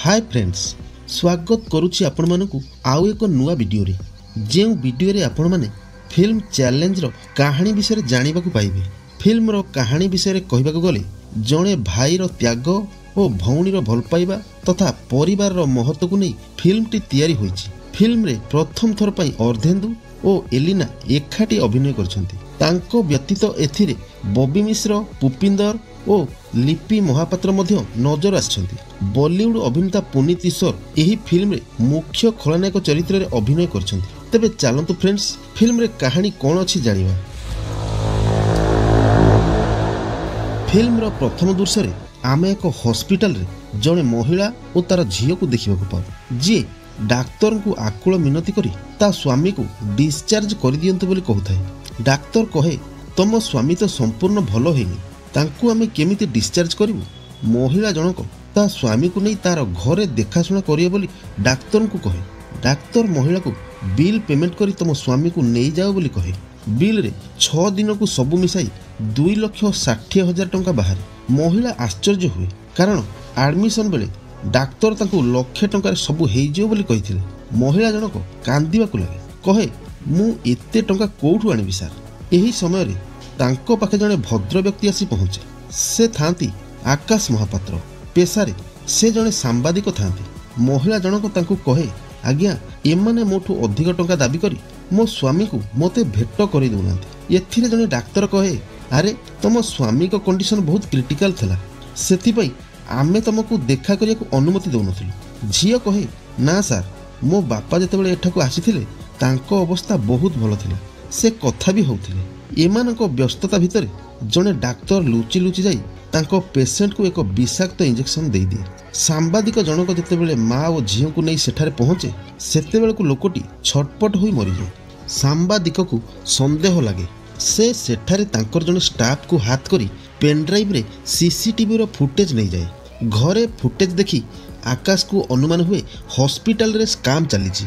Hi friends, स्वागत करुच्ची आपण मानकु आउ एक नुआ वीडियो रे जे वीडियो रे आपण माने फिल्म चैलेंज रो कहानी विषय जानिबा को पाइबे। फिल्म रो कहानी विषय कहबा को गले जणे भाई रो त्याग और भौणी रो भल पाइबा तथा परिवार रो महत्व को नहीं फिल्म टी तैयारी होईची। फिल्म रे प्रथम थर पई अर्धेन्दु और एलिना एकाठी अभिनय करछंती। तांको व्यतीत एथिरे बॉबी मिश्र, पुपिंदर और लिपि महापात्र मध्य नजर आछंती। बॉलीवुड अभिनेता पुनीत ईश्वर एही फिल्म रे मुख्य खलनायक चरित्र रे अभिनय करछंती। तबे चलंतु फ्रेंड्स फिल्म रे कहानी कोन अछि जानिबा। फिल्म रो प्रथम दृश्य रे आमे एक हॉस्पिटल रे जणे महिला और तार झियो को देखिबा को पाउ जे डाक्तर को आकुल मिनती करी ता स्वामी को डिस्चार्ज कर दियंतु बोली कहथाय। डाक्तर कहे तम स्वामी तो संपूर्ण भलो हेनी, तांकु आमे केमिति डिस्चार्ज करिवु। महिला जनक ता स्वामी को नहीं तार घरे देखाशुना करिए बोली डाक्तर को कहे। डाक्तर महिला को बिल पेमेंट करी तम स्वामी को नहीं जाओ बोली कहे। बिल रे 6 दिन को सबु मिसाई 2,60,000 टंका बाहर। महिला आश्चर्य हुए कारण एडमिशन बेले डाक्तर तांकु लक्षे टंका सबु हेई जियो बोली कहिथिले। महिला जनक कांदिबा को लागे, कहे मु एते टंका कोठु आनिबि सार। एही समय रे तांको पाखे जने भद्र व्यक्ति आसी पहुंचे। से थांती आकाश महापात्र, पेशारे से जने सांबादिक थांती। महिला जनक तांकु कहे आज्ञा एमाने मोठु अधिक टंका दाबी करी मो स्वामी को मते भेट करि दउनांती। एथिरे जने डाक्तर कहे अरे तम स्वामी को कंडीशन बहुत क्रिटिकल थला, सेथि पई आमे तुमको देखा करिया को अनुमति दउनथिलु। झियो कहे ना सार, मो बापा जेतेबेले एठाको आसीथिले तांको अवस्था बहुत भलो थिला, से कथा भी होउथिले। एमानको व्यस्तता भितरे जने डाक्तर लुचि लुचि जाई तांको पेशेंट को एक विषाक्त इंजेक्शन दे दिए। सांबादिक जनक जेतेबेले माँ और झियो को नहीं सेठारे पहुंचे सेतेबेले को लोकटी छटपट होई मरि जाए। सांबादिक को संदेह लागे, से सेठारे तांकर जने स्टाफ को हाथ करी पेनड्राइव रे सीसीटीवी रो फुटेज नहीं जाए। घरे फुटेज देखी आकाश को अनुमान हुए हॉस्पिटल रे स्काम चलीची।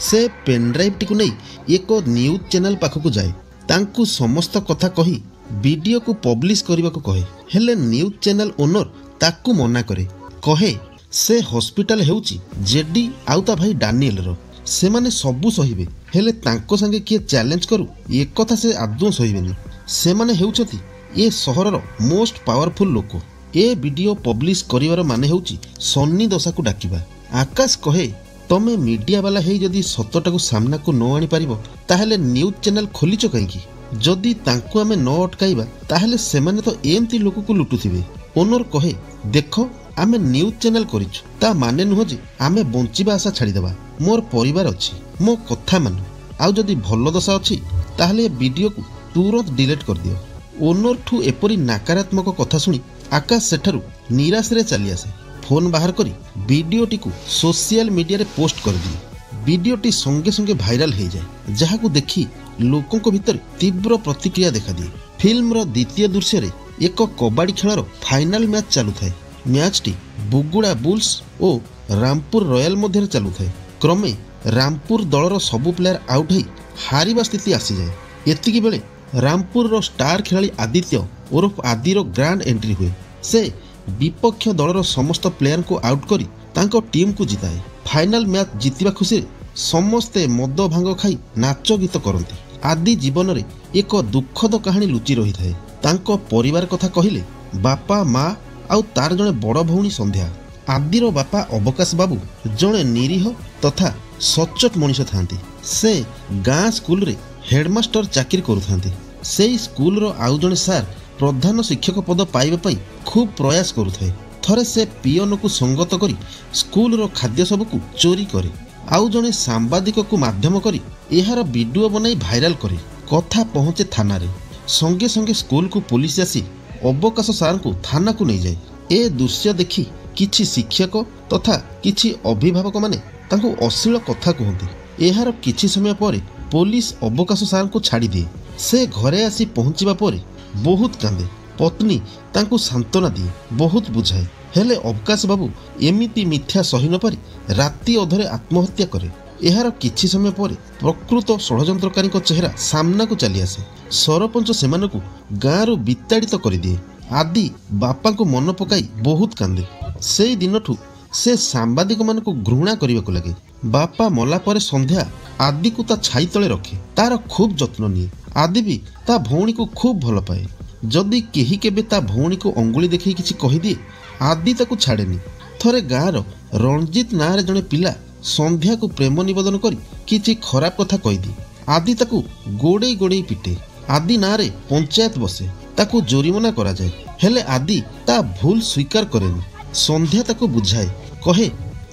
से पेनड्राइव टी को नहीं एक न्यूज चैनल पाखक जाए, तांकु समस्त कथा कही वीडियो को पब्लिश करने को कहे। हेले न्यूज चैनल ओनर ताकु मना करे, कहे से हॉस्पिटल हेउची जेडी आउ ता भाई डानिएल रो, से माने सबु सहिबे हेले तांको संगे किए चैलेंज करू एक कथा से आदौ सहिबेनी। से माने हेउचती ए सहरर मोस्ट पावरफुल लोक। ए वीडियो पब्लिश करिवार माने हेउची सन्नी दशा को डाकिबा। आकाश कहे तमे मीडिया वाला हेई जदी सतटा को सामना को न आनी पारिबो ताहेले न्यूज चैनल खोलिचो काईकी। जदी तांकु आमे न अटकाइबा ताहेले सेमाने तो एमती लोक को लुटुथिबे। ओनर कहे देखो आमे न्यूज चैनल करिछु ता माने नुह जे आमे बंचिबा आशा छाड़ी देबा। मोर परिवार अछि, मो कथा मान, आउ जदी भलो दशा अछि ताहेले वीडियो को तुरंत डिलीट कर दियो। ओनर ठू एपरी नकारात्मक कथा सुनी आकाश सेठारु निराश रे चली आसे। फोन बाहर करी वीडियोटी को सोशल मीडिया रे पोस्ट कर दिए। वीडियोटी संगे संगे भाइराल हो जाए, जहाँ को देखी लोकों को भीतर तीव्र प्रतिक्रिया देखा दिए। फिल्म रो द्वितीय दृश्य रे एक कबाड़ी खेलर फाइनल मैच चालू थाए। मैच टी बुगुड़ा बुल्स और रामपुर रॉयल मध्य चालू थाए। क्रमे रामपुर दलर सबु प्लेयर आउट हो हारिबा स्थिति आसी जाए। एतिकी बेले रामपुर रो स्टार खिलाड़ी आदित्य ओरफ आदिर ग्रांड एंट्री हुए। से विपक्ष दलर समस्त प्लेयर को आउट करी तांको टीम को जिताए। फाइनल मैच जीतिबा खुशी समस्ते मद भांग खाई नाच गीत करती। आदि जीवन रे एक दुखद कहानी लुचि रही थाए। तांको परिवार कथा कहिले बापा माँ आउ तार जने बड़ भौणी संध्या। आदिर बापा अवकाश बाबू जने निरीह तथा सचोट मनीष थांती। से गाँ स्कूल रे हेडमास्टर चाकरी करुथांती। से स्कूल रो आउ जने सार प्रधान शिक्षक पद पाइबा पई खूब प्रयास करुथाए। थरे से पियन को संगत करी स्कूल रो खाद्य सब को चोरी करे। आउ जने सांबादिक को माध्यम करी एहार वीडियो बनाई भाइराल करे। कथा पहुंचे थाना रे, संगे संगे स्कूल को पुलिस आसी अवकाश सार को थाना को नहीं जाए। ए दृश्य देखी किछि शिक्षक तथा किछि अभिभावक माने तांको अश्लील कथा कहती। एहार किछि समय पर पुलिस अवकाश सार को छाड़ी दिए। से घरे आसी पहुंचीबा पर बहुत कांदे। पत्नी तांको सांत्वना दिए, बहुत बुझाए। हेले अवकाश बाबू एमिति मिथ्या सही न पारी राति अधरे आत्महत्या करे। एहार किछि समय पर प्रकृत षड़यंत्रकारी चेहरा सामना को चली आसे। सरपंच सेमानकु गाँरु विताड़ित कर दिए। आदि बापा को मन पकाई बहुत कांदे। से दिनठू से सांबादिक मानक घृणा करने को लगे। बापा मला परे संध्या आदि को ता छाई तले रखे, तार खूब जत्न निए। आदि भी ता भौणी को खूब भल पाए। जदि केही केबे ता भौणी को अंगुली देखी किछि कहिदिए, आदि ताकू छाड़ेनी। थरे गाँर रणजित नाँ रे जड़े पिला संध्या को प्रेम निवेदन करी किछि खराब कथा कहीदी। आदि ताकू गोड़े गोड़े पिटे। आदि नाँ रे पंचायत बसे, ताकू जोरिमाना करा जाए। हेले आदि ता भूल स्वीकार करेनी। संध्या ताकू बुझाए, कहे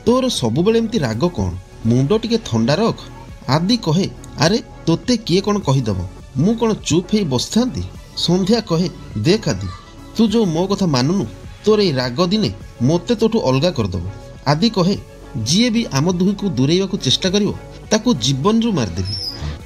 तोर सबुबेले एमती राग कौन, मुंड टिके थंडा रख। आदि कहे अरे तोते किए कौन कहीदब, मु कौन चुप ही बस थांती। संध्या कहे देख आदि, तू जो मो कथा मानुनु, तोर ए राग दिने मोते तोठू अलगा करदब। आदि कहे जीए भी आम दुही को दूरेइबाकू चेष्टा करिवो, ताकू जीवन रु मारदेबी।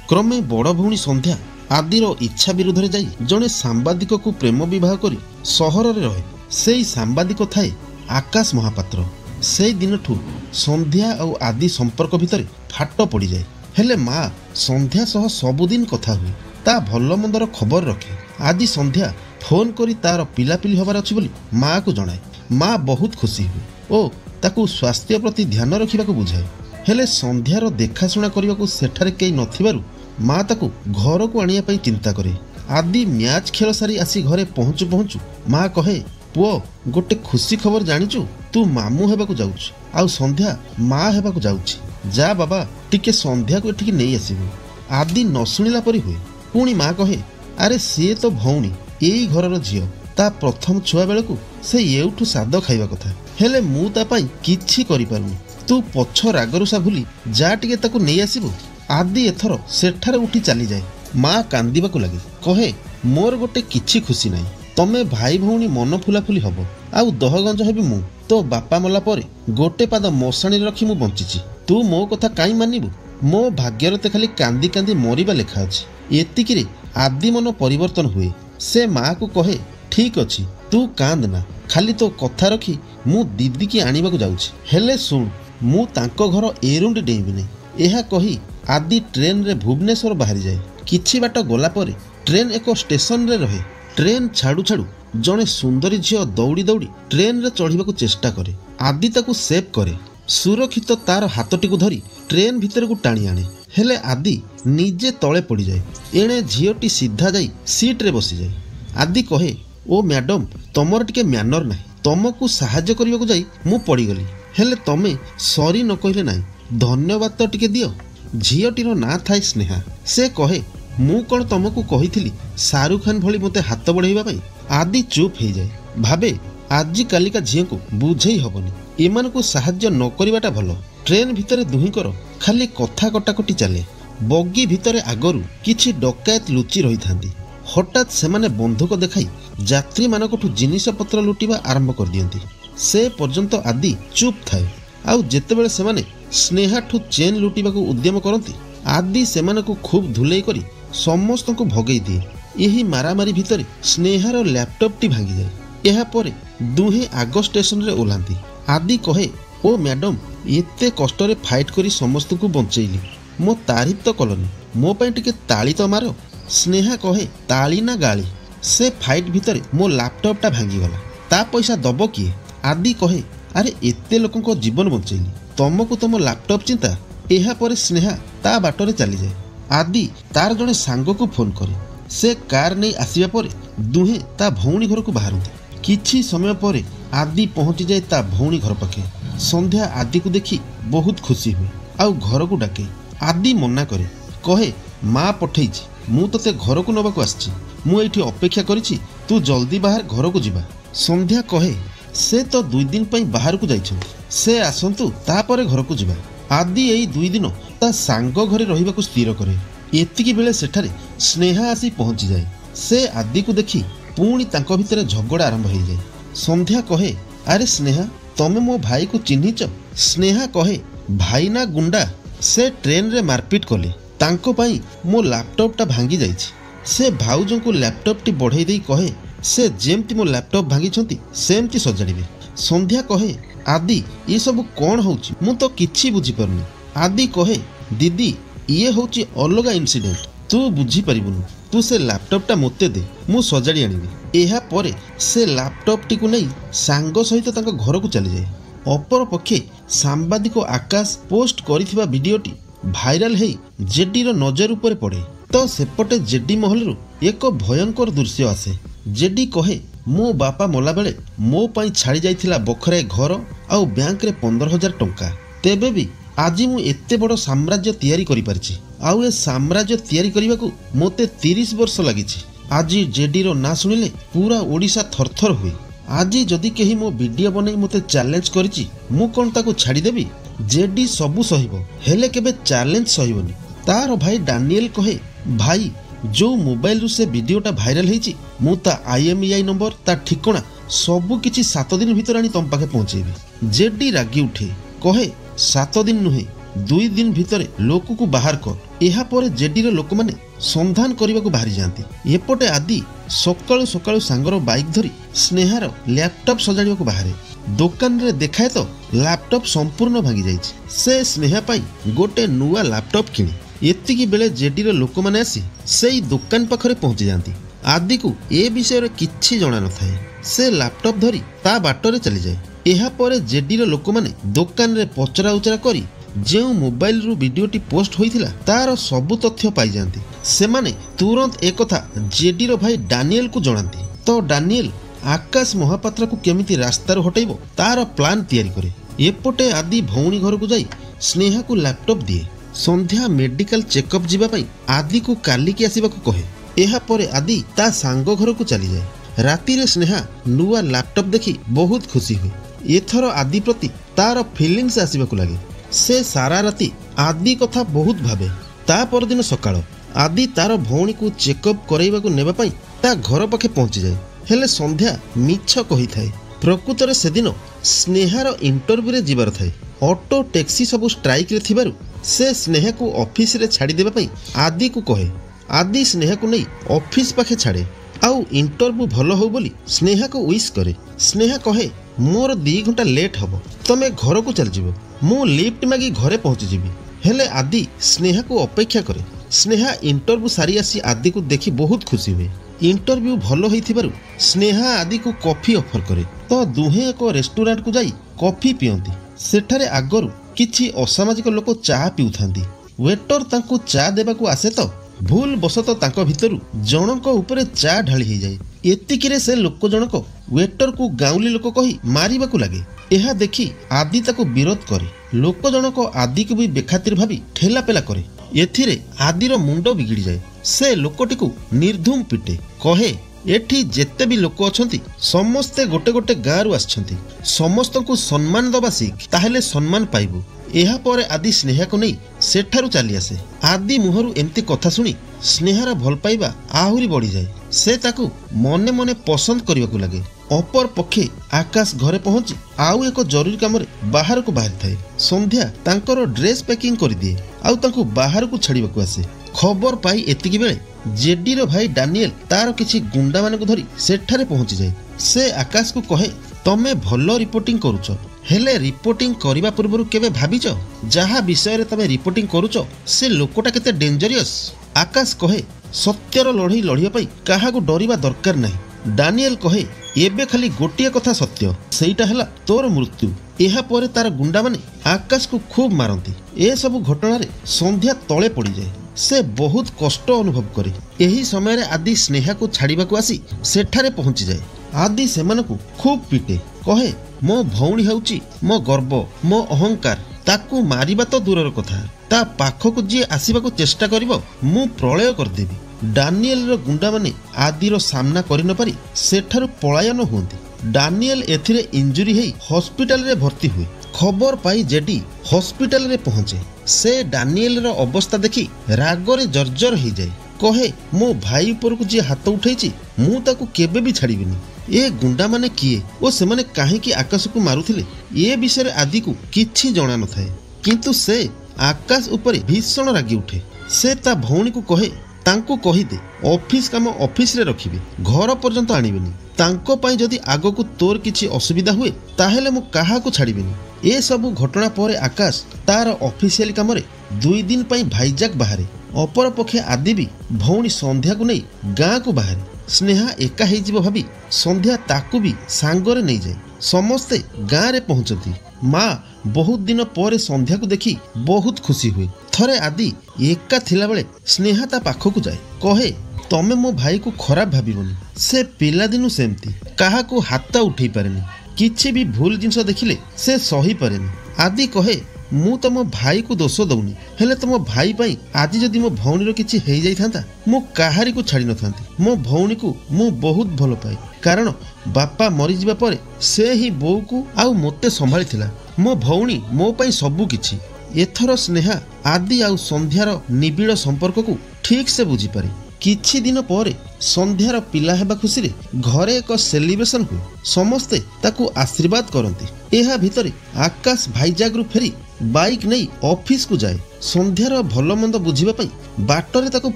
क्रमे बड़ भौणी संध्या आदिर इच्छा विरुद्ध रे जाई जड़े सांबादिक को प्रेम विवाह करी सहर रे रहे। सेई सांबादिक थाए आकाश महापात्र। से दिनठू संध्या और आदि संपर्क भितर फाट पड़ जाए। हेले माँ संध्या सह सबुदिन कथा हुए, ता भल मंदर खबर रखे। आदि संध्या फोन करी तार पिलापिली हबार अछि बोली माँ को जनाए। माँ बहुत खुशी हुए ओ ताकू स्वास्थ्य प्रति ध्यान रखा बुझाए। हेले संध्यार देखाशुना करने को सेठारे केही नथिबारु माँ ताकू घर को आनिया पई चिंता करे। आदि मैच खेल सारी आसी घरे पहुँचु पहुँचु माँ कहे पुओ गोटे खुशी खबर जानिचु, तू मामू हेबाकू जाउछु आउ संध्या माँ हेबाकू जाउछि। जा बाबा टिके संध्या को एठिक नहीं आसीबु। आदि न सुनिला परी हुए। पुणी माँ कहे अरे सी तो भौणी एई घरर झियो, ता प्रथम छुआ बेलू से एउठू साद खाइबा कथा। हेले मु ता पई किछि करि पारुनी। तू पछ रागरुसा भूली जा टिके ताकू नहीं आसीबु। आदि एथर सेठारे उठी चली जाए। माँ कांदिबाकू लगे, कहे मोर गोटे किछि खुशी नहीं। तमे भाई भौणी मन फुलाफुली हब आउ दहगंज हेबी मु। तो बापा मला परे गोटे पाद मशाणी रखी मु बंचिछि। तू मो कथा काई मानिबु? मो भाग्यर ते खाली कांदी कांदी मरिबा लेखा अछि। एतिकिरे आदि मन परिवर्तन हुए। से माँ को कहे ठीक अछि, तू कांद ना, खाली तो कथा रखी मु दीदी की आनिबाकू जाउछि। हेले सुन, मु तांको घर एरुंडी डेइबि नै। एहा कही आदि ट्रेन रे भुवनेश्वर बाहरी जाए। किछि बाट गला परे ट्रेन एक स्टेशन रे रहे। ट्रेन छाड़ू छाड़ू जड़े सुंदरी झील दौड़ी दौड़ी ट्रेन रे चढ़ाक चेष्टा करे। आदि ताकू सेव करे। सुरक्षित तार हाथटी को धरी ट्रेन भितर को टाणी आने। हेले आदि निजे तले पड़ जाए। एणे झीलटी सीधा जाई सीट रे बसी जाए। आदि कहे ओ मैडम तमर टिके म्यानर ना, तुमको साहाय्य करने को जाई मु पड़गली। हेले तमे सॉरी न कहले ना, धन्यवाद तो टिके दियो। झीलटीर ना थाए स्नेहा। से कहे मु कौन तुमको कही शाहरुख खान भली मते हाथ बढ़ाइबा पई। आदि चुप हो जाए। भावे आज कालिका झील को बुझे हबनी, एमान को साहाय्य न करिबाटा भल। ट्रेन भितर दुहींकर खाली कथा कटाकटी चले। बगी भितर आगरू किछि डकायत लुचि रही थांदी। हठात सेमाने बंधुक देखाई यात्री मानकठु जिनिस पत्र लुटिबा आरंभ कर दियंती। से पर्यंत आदि चुप थाए। आउ जेतेबेले सेमाने स्नेहाठु चेन लुटिबाकू उद्यम करती, आदि सेमानकू खूब धुलेई करी समस्त को भगई दिए। यही मारामारी भितर स्नेहार लैपटॉप टी भांगी जाए। यह पर दुहे आग स्टेशन रे ओह्लांती। आदि कहे ओ मैडम एते कष्ट रे फाइट करी समस्त को बंचैली, मो तारीफ तो कलनी, मो पाई टिके ताली तो मारो। स्नेहा कहे ताली ना गाली, से फाइट भितर मो लैपटॉप टा भांगी गला, ता पैसा दब किए? आदि कहे अरे एते लोकों को जीवन बंचैली, तुमको तुम लैपटॉप चिंता। यह पर स्नेहा ता बाटरे चली जाए। आदि तार जड़े सांग को फोन करे। से कार नहीं आसिबा परे दुहे ता भौणी घर को बाहरती। किछि समय पर आदि पहुंची जाए ता भौणी घर पाखे। संध्या आदि को देखी बहुत खुशी हुए आउ घर को डाके। आदि मना करे, कहे माँ पठेई मु तते घर को नबाकू आछि, मु एठी अपेक्षा करिछि, तू जल्दी बाहर घर को जिबा। संध्या कहे से तो 2 दिन पई बाहर को जाइछन्ति, से आसंतु तापरे घर को जिबा। आदि एई 2 दिन ता सांग घरे रहिबाकू स्थिर करे। एतिकी बेले सेठारे स्नेहा आसी पहुंची जाए। से आदि को देखी पुणी तांको भितर झगड़ा आरंभ हो जाए। संध्या कहे अरे स्नेहा तमे मो भाई को चिन्हिच? स्नेहा कहे भाई ना गुंडा, से ट्रेन रे मारपीट कले, तांको पाई मो लैपटॉप टा भांगी जाइछि। से भाउजों को लैपटॉप टी बढ़ाई देई कहे से जेमती मो लैपटॉप भांगी छंती सेमती सजाड़िबे। संध्या कहे आदि ये सब कौन होउछि, मु तो किछि बुझी परनी। आदि कहे दीदी ये होउछि अलगा इन्सिडेंट, तू बुझी परिबुनु, तू से लैपटॉप टा मते दे, मु सजाड़ी आनिबी। एहा परे से लैपटॉप टी को नहीं सांग सहित तांको घर को चली जाए। अपरपक्षे सांबादिक आकाश पोस्ट करिथिबा वीडियोटी भाइराल हेई जेडीर नजर उपरे पड़े तो सेपटे जेडी महलरू एक भयंकर दृश्य आसे। जेडी कहे मो बापा मला बेले मो पाई छाड़ी जाइथिला बखरे घर आउ बैंक रे 15,000 टंका। तेबे भी आज मु एते बड़ साम्राज्य तैयारी करि पारछि आउ ए साम्राज्य तैयारी करबा को मोते 30 वर्ष लागिछि। आज जेडी रो ना सुनिले पूरा ओडिशा थरथर हुए। आज जदि केही मो वीडियो बनै मते चैलेंज करिछि मु कोन ताको छाड़ी देबी। जेडी सबु सहिबो हेले केबे चैलेंज सहिबोनी। तार भाई डानियल कहे भाई जो मोबाइल रु से वीडियोटा भाइराल हेछि मु ता IMEI नंबर ता ठिकाना सबु किछि 7 दिन भितर आनी तम पाखे पहुंचेबी। जेडी रागी उठे कहे 7 दिन नुहे 2 दिन भितर लोक को बाहर कर। एहा परे जेडीर लोक माने संधान करने को बाहरी जाती। एपटे आदि सकाळु सकाळु सांगर बाइक धरी स्नेहार लैपटॉप सजाड़िया को बाहरे दुकान रे देखाए तो लैपटॉप संपूर्ण भांगी जाइछि। से स्नेहा पाई गोटे नुआ लैपटॉप किणी एतिकी बेले जेडीर लोक माने आसी सेई दुकान पाखरे पहुंची जाती। आदि को ए विषय रे किछि जणा न थाए। से लैपटॉप धरी ता बाटरे चली जाए। एहा परे जेडीर लोक माने दुकान रे पचरा उचरा करी जो मोबाइल रु वीडियोटी पोस्ट होइथिला तार सबु तथ्य पाई जांती। से माने तुरंत एक कथा जेडीर भाई डानियल को जणांती। तो डानियल आकाश महापात्र को केमिति रास्तार हटाइबो तार प्लान तैयारी करे। एपटे आदि भौणी घर को जाई स्नेहा को लैपटॉप दिए। संध्या मेडिकल चेकअप जीवा पई आदि को काली की आसीबा को कहे। एहा परे आदि ता सांग घर को चली जाए। राती रे स्नेहा नुआ लैपटॉप देखी बहुत खुशी हुई। एथर आदि प्रति तार फीलिंग्स आसीबा को लागे। से सारा राती आदि कथा बहुत भावे। ता परदिन सकाळ आदि तार भौणी को चेकअप कराइबा को नेबा पई ता घर पाखे पहुंची जाए। हेले संध्या मिछ कही थाए। प्रकृत रे सेदिन स्नेहार इंटरव्यू रे जीवार थाए। ऑटो टैक्सी सब स्ट्राइक रे थिबारु से स्नेहा को ऑफिस रे छाड़ी देबा पई आदि को कहे। आदि स्नेहा को नहीं ऑफिस पाखे छाड़े आउ इंटरव्यू भलो हो बोली स्नेहा को विश करे। स्नेहा कहे मोर 2 घंटा लेट हबो तमे घर को चल जिवो मु लिफ्ट मागी घरे पहुंची जिबी। हेले आदि स्नेहा को अपेक्षा करे। स्नेहा इंटरव्यू सारी आसी आदि को देखी बहुत खुशी हुए। इंटरव्यू भलो होइथिबारु स्नेहा आदि को कॉफी ऑफर करे तो दुहे एक रेस्टोरेंट को जाई कॉफी पियंती। सेठारे आगरु किछि असामाजिक लोक चाह पिउथांती। वेटर तांको चाह देबा को आसे तो भूल बसत तांको भितरु जनक उपरे चाह ढाली हो जाए। एतिकिरे से लोक जनक वेटर को गाउली लोक कही मारिबा को लागे। एहा देखी आदि ताको विरोध करे। लोक जनक आदि को भी बेखातिर भाबी ठेला पेला करे। एथिरे आदिर मुंड बिगिड़ी जाए। से लोकटी को निर्धूम पिटे कहे एठी जेते भी लोक अछंती समस्ते गोटे गोटे गाँरु आछंती समस्त को सम्मान दबा सीख ताहेले सम्मान पाइबु। एहा परे आदि स्नेहा को नहीं सेठारु चली आसे। आदि मुहरु एमती कथा सुनी स्नेहार भल पाइबा आहुरी बढ़ी जाए। से ताकू मने मने पसंद करने को लगे। अपर पक्षे आकाश घरे पहुंची आउ एक जरूरी काम बाहर को बाहरी थाए। संध्या तांकर ड्रेस पैकिंग कर दिए आउ तांको बाहर को छाड़िबा को आसे। खबर पाई एतिकी बेले जेडीर भाई डानियल तार किछि गुंडा मान को धरी सेठारे पहुंची जाए। से आकाश को कहे तमे भलो रिपोर्टिंग करूछ हेले रिपोर्टिंग करिबा पूर्व केबे भाबिछ जहा विषय रे तमे रिपोर्टिंग करूछ से लोकटा केते डेंजरियस। आकाश कहे सत्यर लड़ई लड़िया पई काहा को डरिबा दरकार नहीं। डानियल कहे एबे खाली गोटिए कथा सत्य सेईटा हला तोर मृत्यु। एहा परे तार गुंडा माने आकाश को खूब मारंती। ए सब घटना रे संध्या तळे पड़ी जाए। से बहुत कष्ट अनुभव करे। एही समय रे आदि स्नेहा को छाड़िबा को आसी सेठारे पहुंची जाए। आदि सेमानकु खूब पिटे कहे मो भौणी हेउची मो गर्व मो अहंकार ताकू मारिबा तो दूरर कथा ता पाखकु जी आसीबा को चेष्टा करिवो मु प्रलय करदेबी। डानियल रो गुंडा माने आदि रो सामना करि न पारी सेठारु पलायन हुंती। डानियल एथिरे इंजुरी हेई हॉस्पिटल रे भर्ती हुए। खबर पाई जेडी हॉस्पिटल रे पहुंचे। से डानियल रो अवस्था देखी रागरे जर्जर हो जाए। कहे मो भाई ऊपर को जी हाथ उठेची मु ताकू केबे भी छाड़ीबिनी। ए गुंडा माने किए ओ से माने काहेकि आकाश को मारुथिले ए विषय आदि को किछि जणा न थाए। किंतु से आकाश ऊपर भीषण रागी उठे। से ता भौणी को कहे तांको कहि दे ऑफिस काम ऑफिस रे रखिबे घर पर्यंत आनिबेनी। तांको पाई जदि आगो को तोर किछि असुविधा हुए ताहेले मु काहा को छाड़ीबिनी। ए सब घटना परे आकाश तार ऑफिशियल काम रे 2 दिन पाई भाईजाक बाहरे। अपर पक्षे आदि भी भौणी संध्या को नहीं गाँ को बाहरे। स्नेहा एका भाभी संध्या ताकू भी सांगरे नहीं जाए। समस्ते गाँ रे पहुंचती। माँ बहुत दिन पर संध्या को देखी बहुत खुशी हुए। थरे आदि एका थिला बेले स्नेहा ता पाखक जाए कहे तमे मो भाई को खराब भाविबनी, से पिला दिनु सेमती काहा को हाथ उठे पारेनी, किछि भी भूल जिनस देखिले से सही पारेनी। आदि कहे मु तो मो भाई को दोष दउनी, हेले तो मो भाई पाई आज जदि मो भौणी किछि हेई जाई थांता मु काहारी को छाड़ी न थांती। मो भौणी को मु बहुत भल पाए, कारण बापा मरी जिबा परे से ही बोऊ को आउ मते संभाली थिला। मो भौणी मो पाई सबु किछि। एथर स्नेहा आदि आउ संध्यार निबिड़ संपर्क को ठीक से बुझी पारे। किछि दिन पर संध्यार पिला हेबा खुशी रे घरे एक सेलिब्रेशन हुए, समस्ते ताकू आशीर्वाद करती। एहा भितरे आकाश भाईजाग रु फेरी बाइक नहीं ऑफिस को जाए। संध्यार भल मंद बुझिबा पई बाटरे ताकू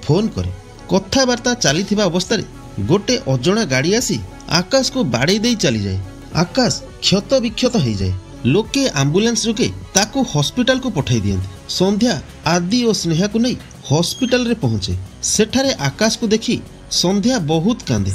फोन करे। कथाबार्ता चलीथिबा अवस्था गोटे अजणा गाड़ी आसी आकाश को बाड़े दे चली जाए। आकाश क्षत विक्षत हो जाए। लोके आंबुलांस जोगे ताकू हॉस्पिटल को पठाई दियंती। संध्या आदि और स्नेहा को नहीं हॉस्पिटल रे पहुंचे। सेठारे आकाश को देखी संध्या बहुत कांदे।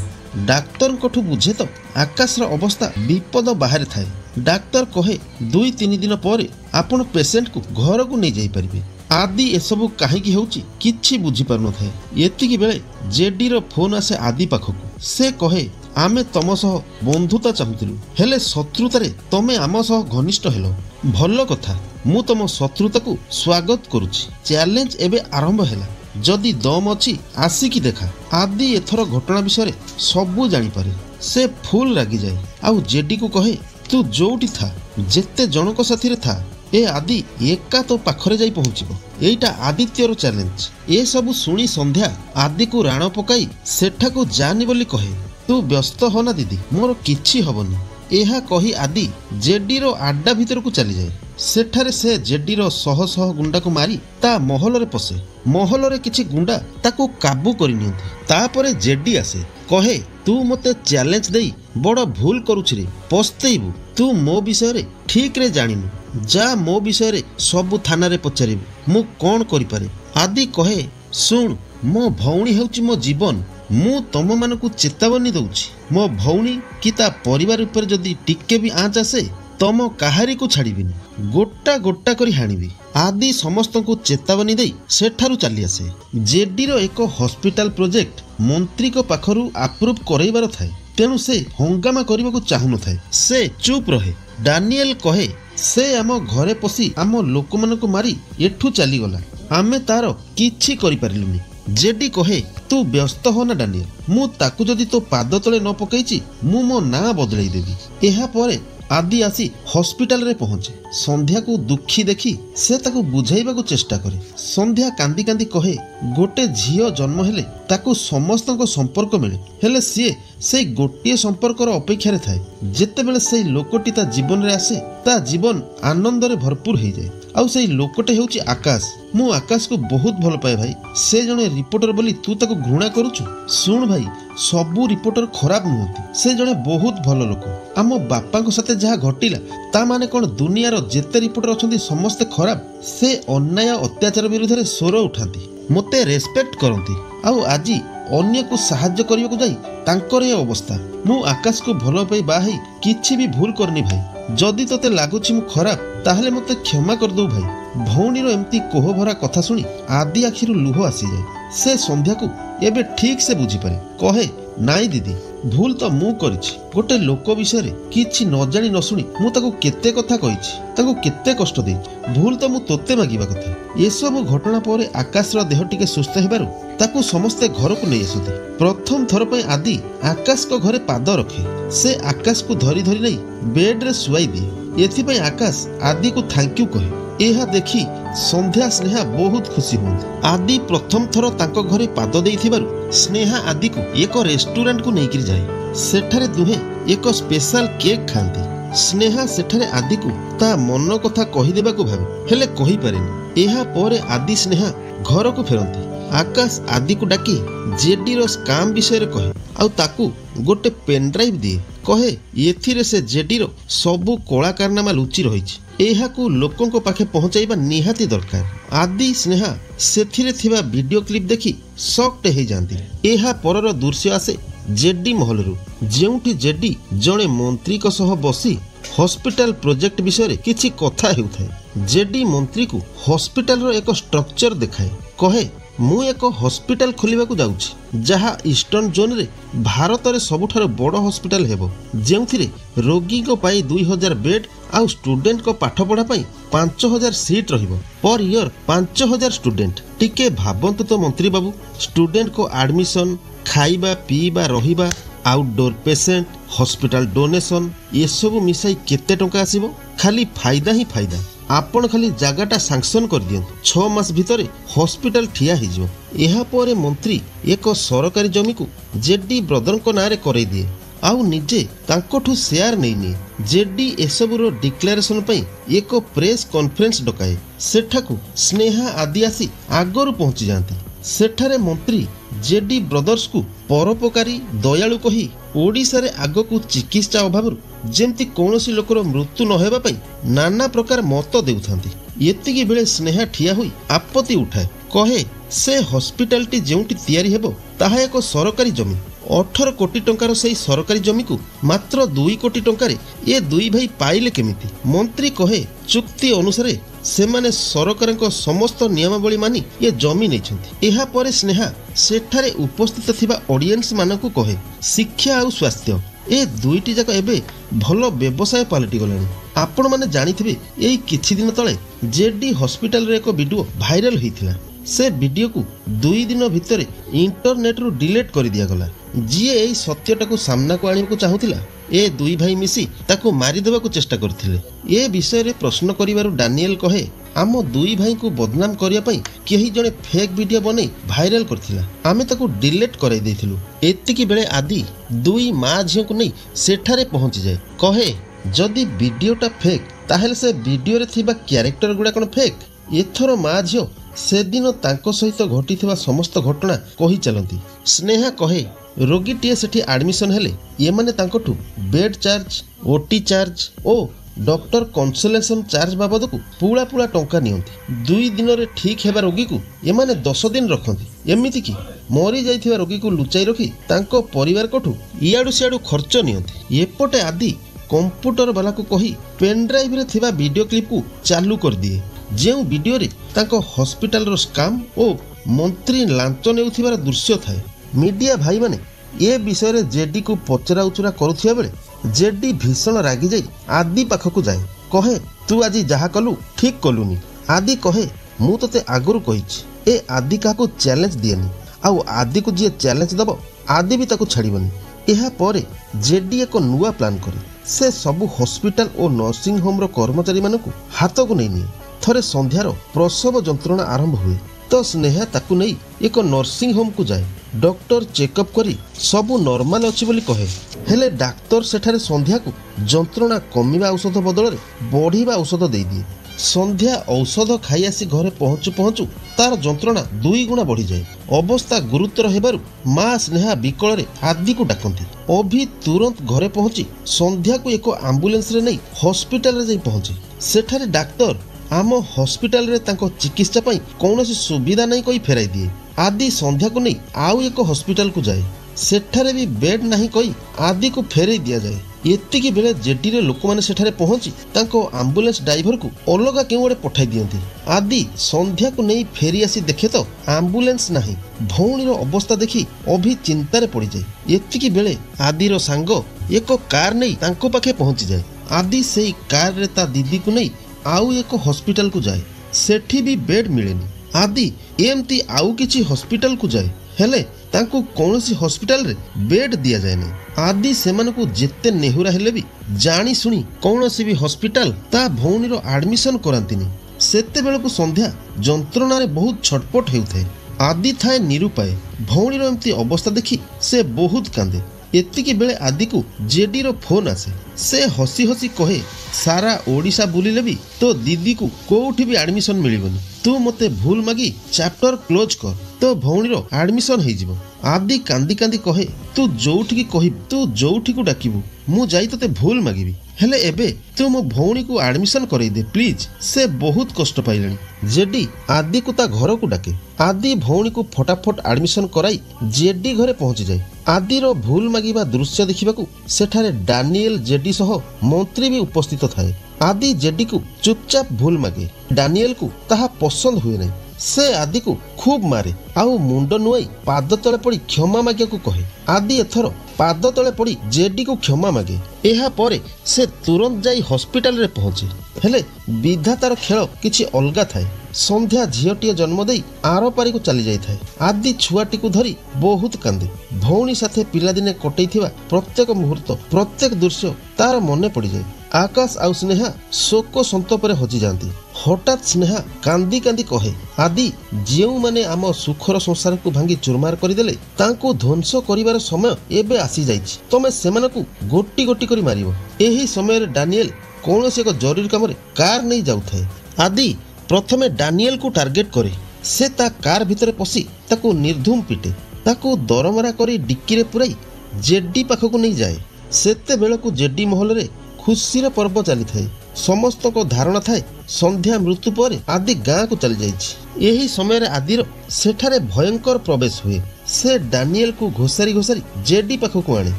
डाक्तर कोठु बुझे तो आकाश रो अवस्था विपद बाहर थाए। डाक्तर कहे 2-3 दिन पर आपण पेशेंट को घर को नहीं जाई परिबे। आदि एसबू कहीं होउची किछि बुझी पार न थाए। एतिकी बेले जेडी रो फोन आसे आदि पाखकु। से कहे आमे तम सह बंधुता चाहूतिलु, हेले शत्रुतारे तमे आम सह घनिष्ठ हेलो। भल कथा, मु तम शत्रुता को स्वागत करुछि। चैलेंज एबे आरंभ हेला, जदि दम अछि आसिकी देखा। आदि एथर घटना विषय सबू जानी पारे। से फुल रागी जाए आउ जेडी को कहे तू जोउटी था जेते जनक साथी रे था ए आदि एका तो पाखरे जाई पहुंचबो। एइटा आदित्यर चैलेंज। ए सब सुनी संध्या आदि को राण पकाई सेठा को जानी बोली कहे तू व्यस्त हो ना दीदी, मोर किछि हबनी। एहा कही आदि जेडी रो आड्डा भीतर को चली जाए। सेठारे से जेडी रो शह शह गुंडा को मारी ता महल रे पसे। महल रे किछि गुंडा ताको काबू करि नियंती। तापरे जेडी आसे कहे तू मते चैलेंज देई बड़ भूल करूछि रे, पछतेइबु। तू मो विषय रे ठीक रे जानिनु, जा मो विषय रे सब थाना रे पचारिबु मु कोन करि पारे। आदि कहे सुन मो भौणी हेउछि मो जीवन, मु तम मानकु चेतावनी दउछि। मो भौणी कि ता परिवार ऊपर जदि टिके भी आँच आसे तम काहारी को छाड़िबिनी, गोटा गोटा करी हाणिबी। आदि समस्त को चेतावनी दे सेठारु चली आसे। जेडी रो एक हॉस्पिटल प्रोजेक्ट मंत्री को पाखरु अप्रूव करैबार थाए, तेणु से हंगामा करने को चाहू न थाए। से चुप रहे। डानिएल कहे से आम घरे पसी आम लोक मन को मारी एठू चली गला, आमे तार किछि करि पारिलुनी। जेडी कहे तू व्यस्त हो ना डानिएल, मु ताकू जदि तो पाद तले न पकईची मु मो ना बदलाई देबी। एहा परे आदि आसी हॉस्पिटल रे पहुंचे। संध्या को दुखी देखी से ताकू बुझाइबा को चेष्टा करे। संध्या कांदी कांदी कहे गोटे झियो जन्म हेले ताकू समस्त को संपर्क मिले, हेले सीए से गोटे संपर्कर अपेक्षा रे थाए। जेतेबेले से लोकटी ता जीवन रे आसे ता जीवन आनंद रे भरपूर हो जाए। आउ से लोकटे हेउची आकाश। मु आकाश को बहुत भल पाए भाई। से जने रिपोर्टर बोली तू ताको घृणा करूछु। सुन भाई, सबू रिपोर्टर खराब नुहंती, से जने बहुत भल लोक। आम बापा को साथे जहा घटिला ता माने कोन दुनियार जेते रिपोर्टर अछंती समस्ते खराब। से अन्याय अत्याचार विरुद्ध रे स्वर उठांती, मते रेस्पेक्ट करंती। आउ आजी अन्य को साहाय्य करने को जाई तांकर ए अवस्था। मु आकाश को भल पाई बाही किछि भी भूल करनी भाई। जदि तोते लागुछि मु खराब ताहले मते क्षमा कर दो भाई। भौणीर एमती कोह भरा कथा सुनी आदि आखिरु लुह आसी जाए। से संध्या को एबे ठीक से बुझी पारे। कहे नाई दीदी, भूल तो मु करिछि। गोटे लोक विषय रे किछि न जानि न सुनी मु ताको केते कथा कहिछि, ताको केते कष्ट देछि। भूल तो मु तोते मागिबा कथा। ए सब घटना पर आकाश रो देह टिके सुस्थ हेबारु ताको समस्ते घर को नहीं आसते। प्रथम थर पे आदि आकाश को घरे पाद रखे। से आकाश को धरी धरी नहीं बेड रे सुआई दिए। एथिपाई आकाश आदि को थैंक यू कहे। एहा देखी संध्या स्नेहा बहुत खुशी हुंती। आदि प्रथम थर तांको घरे पाद देइथिबारु स्नेहा आदि को एक रेस्टोरेंट को नेकिर जाए। सेठारे दुहे एक स्पेशल केक खांती। स्नेहा सेठारे आदि को ता मन कथा कहि देबा को भाबे, हेले कहि पारेनी। एहा परे आदि स्नेहा घर को फेरंती। आकाश आदि को डाकी जेडी रो स्काम विषय रे कहे आउ ताकू गोटे पेन ड्राइव दिए। कहे एथिरे से जेडी रो सबु कला कारनामा लुचि रहिछि। एहा को लोकन को पाखे पहुंचाइबा निहाती दरकार। आदि स्नेहा सेथिरे थिबा वीडियो क्लिप देखी शॉक्ड हे जानती। एहा परर दृश्य आसे जेडी महलरू, जेउठी जेडी जणे मंत्री को सह बसी हॉस्पिटल प्रोजेक्ट विषय किछि कथा हेउथाय। जेडी मंत्री को हॉस्पिटल रो एक स्ट्रक्चर देखाए, कहे मु एक हॉस्पिटल खोलिबा को जाउछि जहा ईस्टर्न जोन रे भारत रे सबुठार बड़ हॉस्पिटल हेबो, जेउथिरे रोगी को पाई 2000 बेड आउ स्टूडेंट को पाठ पढ़ा पाई 5000 सीट रहिबो। Per year 5000 student. टिके भाबंतु तो मंत्री बाबू, स्टूडेंट को एडमिशन, खाइबा पीबा रहिबा, आउटडोर पेशेंट, हॉस्पिटल डोनेशन ये सब मिसाई केते टंका आसीबो? खाली फायदा ही फायदा। आपण खाली जगटा सांक्शन कर दियंतु, 6 मास भितरे हॉस्पिटल ठिया ही जो। एहा परे मंत्री एक सरकारी जमी को जेडी ब्रदर को नारे करई दिए आउ निजे तांकोठु शेयर नहीं निए। जेडी एसबुर डिक्लेरेशन पई एक प्रेस कॉन्फ्रेंस डकाए, सेठाकू स्नेहा आदि आसी आगरू पहुंची जाती। सेठारे मंत्री जेडी ब्रदर्स को परोपकारी दयालु कही ओडिशा रे आगकू चिकित्सा अभाव जेमती कौनसी लोकर मृत्यु न हेबा पई नाना प्रकार मत देउथांती। एतिकी बेले स्नेहा ठिया हुई आपत्ति उठाए, कहे से हॉस्पिटलटी जेउटी तयारी हेबो ताहा एक सरकारी जमी। 18 कोटी टंकार सेही सरकारी जमी को मात्र 2 कोटी टंकारे ए दुई भाई पाइले केमिति? मंत्री कहे चुक्ति अनुसार सेमाने सरकारक समस्त नियमावली मानी ये जमी नहीं। एहा परे स्नेहा सेठारे उपस्थित थिबा ऑडियंस मानकू कहे शिक्षा और स्वास्थ्य ए दुईटी जाक एबे भल व्यवसाय पलटि गलानी। आपण माने जानिथिबे एई किछि दिन तळे जेडी हॉस्पिटल रे एक वीडियो वायरल होइथिला। से वीडियो को 2 दिन भितर इंटरनेट रु डिलीट कर दिया गला। जी एई सत्यटा को सामना को आनिबा को चाहुथिला ए दुई भाई मिसी ताको मारी देबा को चेष्टा करथिले। ए विषय रे प्रश्न करिवारु डानियल कहे आम दुई भाई को बदनाम करिया पई केही जने फेक वीडियो बनै वायरल करथिला, आमे ताको डिलीट कराई देथिलु। एतिकी बेले आदि दुई मां झियो को नै सेठारे पहुंची जाय, कहे जदि वीडियोटा फेक ताहेले से वीडियो रे थिबा कैरेक्टर गुडा कोन फेक? एथरो मां झियो से दिन तांको सहित घटिथिबा समस्त घटना कही चलती। स्नेहा कहे रोगीटीए सेठी एडमिशन हेले ये माने तांकोठु बेड चार्ज, ओटी चार्ज ओ डॉक्टर कंसल्टेशन चार्ज बाबद को पूला पूला टंका नियंती। 2 दिन रे ठीक हेबा रोगी को ये माने 10 दिन रखंती। एमिति कि मरी जाइथिबा रोगी को लुचाई रखी तांको परिवार कोठु इयाडू सियाडू खर्च नियंती। एपटे आदि कंप्यूटर वाला को कही पेन ड्राइव रे थिबा वीडियो क्लिप को चालू कर दिए, जेउ वीडियो रे तांको हॉस्पिटल रो स्काम ओ मंत्री लांच नेउथिबार दृश्य थाए। मीडिया भाई माने ए विषय रे जेडी को पचरा उचरा करुथिया बेले जेडी भीषण रागी जाई आदि पाखकू जाए, कहे तू आज जहा कलु ठीक कलुनी। आदि कहे मु तते आगरु कहिछि ए आदि काको चैलेंज दिएनी, आउ आदि को जे चैलेंज दबो आदि भी ताको छाड़ीबनी। एहा परे जेडी एक नुआ प्लान करे, से सबु हॉस्पिटल और नर्सिंग होम रो कर्मचारी मानकू हाथ को नहीं निए। थरे संध्यार प्रसव जंत्रणा आरंभ हुए तो स्नेहा ताकू नहीं एक नर्सिंग होम को जाए। डॉक्टर चेकअप करी सबु नॉर्मल अछि बोली कहे, हेले डाक्टर सेठारे संध्या को जंत्रणा कमिबा औषध बदल रे बढ़िबा औषध दे दिए। संध्या औषध खाई आसी घरे पहुंचु पहुंचु तार जंत्रणा 2 गुणा बढ़ी जाए। अवस्था गुरुतर हेबारु मां स्नेहा विकल रे आदि को डाकंती। अभी तुरंत घरे पहुंची संध्या को एक एम्बुलेंस रे नहीं हॉस्पिटल रे जाई पहुंची। सेठारे डाक्टर आम हॉस्पिटल रे तांको चिकित्सा पई कौनसी सुविधा नहीं कोई फेराई दिए। आदि संध्या को नहीं आउ एक हॉस्पिटल को जाए, सेठारे भी बेड नहीं कोई आदि को फेराई दिया जाए। एतिकी बेले जेडी रे लोक माने सेठारे पहुंची तांको एम्बुलेंस ड्राइवर को अलगा केउ ओडे पठाई दियंती। आदि संध्या को नहीं फेरी आसी देखे तो एम्बुलेंस नहीं। भौणी रो अवस्था देखी अभी चिंतारे पड़ी जाए। एतिकी बेले आदि रो सांग एक कार नहीं तांको पाखे पहुंची जाए। आदि सेई कार रे ता दीदी को नहीं आउ एक हॉस्पिटल को जाए, सेठी भी बेड मिलेनी। आदि एमती आउ किछि हॉस्पिटल को जाए, हेले तांको कौनसी हॉस्पिटल रे बेड दिया जाए नहीं। आदि सेमान को जेते नेहुरा हेले भी जानी सुनी कौनसी भी हॉस्पिटल ता भौणी रो एडमिशन करांतिनी। सेते बेल को संध्या जंत्रणा रे बहुत छटपट हेउथाए। आदि थाए निरुपाय। भौणी रो एमती अवस्था देखी से बहुत कांदे। एतिकी बेले आदि को जेडी रो फोन आसे, से हसी हसी कहे सारा ओडिशा बुलिले भी तो दीदी को कोठी भी एडमिशन मिलिबनी। तू मते भूल मागी चैप्टर क्लोज कर तो भौणी रो एडमिशन हो जिवो। आदि कांदी कांदी कहे तू जोठी कह तू जोठी को डाकिबू मु जाई तते भूल मागिबी हेले एबे तू मो भौणी को एडमिशन करई दे प्लीज। से बहुत कष्ट पाइलानी। जेडी आदि को ता घर को डाके। आदि भौणी को फटाफट एडमिशन कराई जेडी घरे पहुंची जाए। आदिर भूल मागिबा दृश्य देखिबाकू सेठारे डानिएल जेडी सह मंत्री भी उपस्थित थाए। आदि जेडी को चुपचाप भूल मागे। डानिएल को ताहा पसंद हुए नहीं। से आदि को खूब मारे आउ मुंड नुआई पाद तले पड़ी क्षमा मागिया को कहे। आदि एथर पाद तले पड़ी जेडी को क्षमा मागे। एहा परे से तुरंत जाई हॉस्पिटल रे पहुंचे। हेले विधातार खेल किछि अलगा थाए। संध्या झीलटीए जन्म दे आर पारी को चली जाई थाए। आदि छुआटी को धरी बहुत कांदे। भौणी साथे पिलादिने कटैथिबा प्रत्येक मुहूर्त प्रत्येक दृश्य तार मने पड़ी जाए। आकाश आउ स्नेहा शोक संतोपरे हजि जाती। हठात स्नेहा कांदी कांदी कहे आदि जेउ माने आम सुखर संसार को भांगी चुरमार करदेले तांको ध्वंस करिवार समय एबे आसी जाइछि। तमे सेमानकु गोटी गोटी करी मारिबो। एही समय डानिएल कौनसी एक जरूरी काम कार नहीं जाउथाए। आदि प्रथमे डानिएल को टार्गेट करे। से ता कार भितरे पसी ताकू निर्धूम पिटे। ताकू दरमरा करी डिक्की रे पुराई जेडी पाखकू नहीं जाए। सेते बेलकू जेडी महल रे खुशीर पर्व चली थाए। समस्त को धारणा थाए संध्या मृत्यु पर आदि गाँ को चली जाइछि। एही समय रे आदिर सेठारे भयंकर प्रवेश हुए। से डानिएल को घोसारी घोसारी जेडी पाखकू आणे।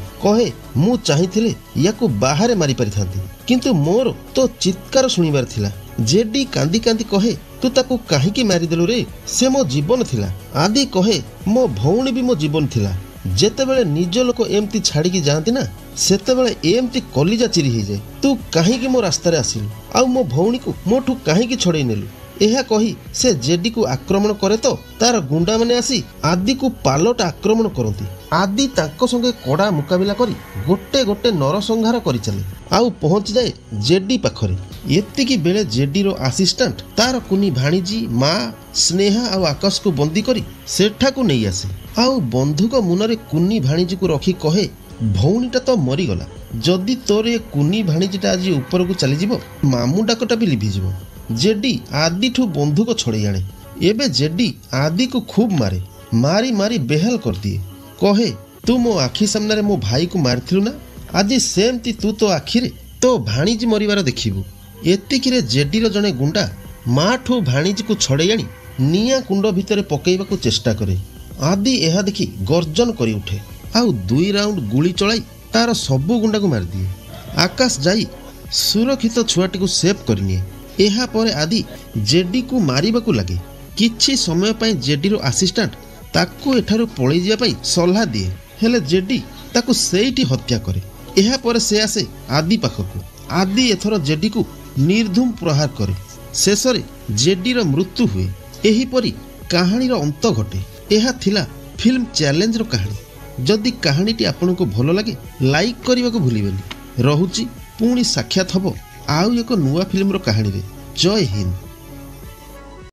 कहे मु चाहिथिले याकू बाहरे मारी परिथांती किंतु मोर तो चित्कार सुनिबार थिला। जेडी कांदी कांदी कहे तू ताकू काहीकि मारिदेलु रे से मो जीवन थिला। आदि कहे मो भौणी भी मो जीवन थिला। जेतेबेले निज लोक एमती छाड़िकी जाती ना सेतेबेले एमती कलिजा चिरी हो जाए। तू काहीकि मो रास्तार आसिलु आउ मो भौणी को मोठू काहीकि छड़े नेलु। एहा कही से जेडी को आक्रमण करे तो तार गुंडा माने आसी आदि को पालट आक्रमण करती। आदि तांको संगे कड़ा मुकाबिला करी गोटे गोटे नरसंहार करि चले आउ पहुंची जाए जेडी पाखरे। एतिकी बेले जेडीर असिस्टेंट तार कुनी भाणीजी माँ स्नेहा आउ आकाश को बंदी करी सेठा को नहीं आसे। आउ बंधुक मुनरे कुनी भाणीजी को रखी कहे भौणीटा तो मरीगला। जदि तोर ए कुनी भाणीजीटा आज ऊपर को चली जीवो मामू डाकटा भी लिभिजिवो। जेडी आदि ठू बंधुक छड़े आने। एबे जेडी आदि को खूब मारे। मारी मारी बेहाल कर दिए। कहे तू मो आखि सामने मो भाई को मारिथिलु ना आज सेमती तू तो आखिरे तो भाणीजी मरिबार देखिबु। एतिकिरे जेडीर जने गुंडा माँ ठू भाणीजी को छड़े आनी निया कुंड भितर पकेइबाकू चेष्टा करे। आदि एहा देखी गर्जन करी उठे आउ 2 राउंड गुली चलाई तार सबु गुंडा को मार दिए। आकाश जाई सुरक्षित छुआटी को सेव करनिए। एहा परे आदि जेडी को मारिबाकू लगे। किछि समय पई जेडीर असिस्टेंट ताकू एठारु पळै जिया पई सलाह दिए हेले जेडी ताकू सेइटी हत्या करे। एहा परे से आसे आदि पाखकू। आदि एथर जेडी को निर्धूम प्रहार करे। शेषरे जेडीर मृत्यु हुए। एही परी कहानीर अंत घटे। एहा थिला फिल्म चैलेंज रो कहानी। जदि कहानीटी आपनको भलो लगे लाइक करने को भूलिबेनी। रहुची पुणी साक्षात हबो आउ एक नुआ फिल्म रो कहानी रे। जय हिंद।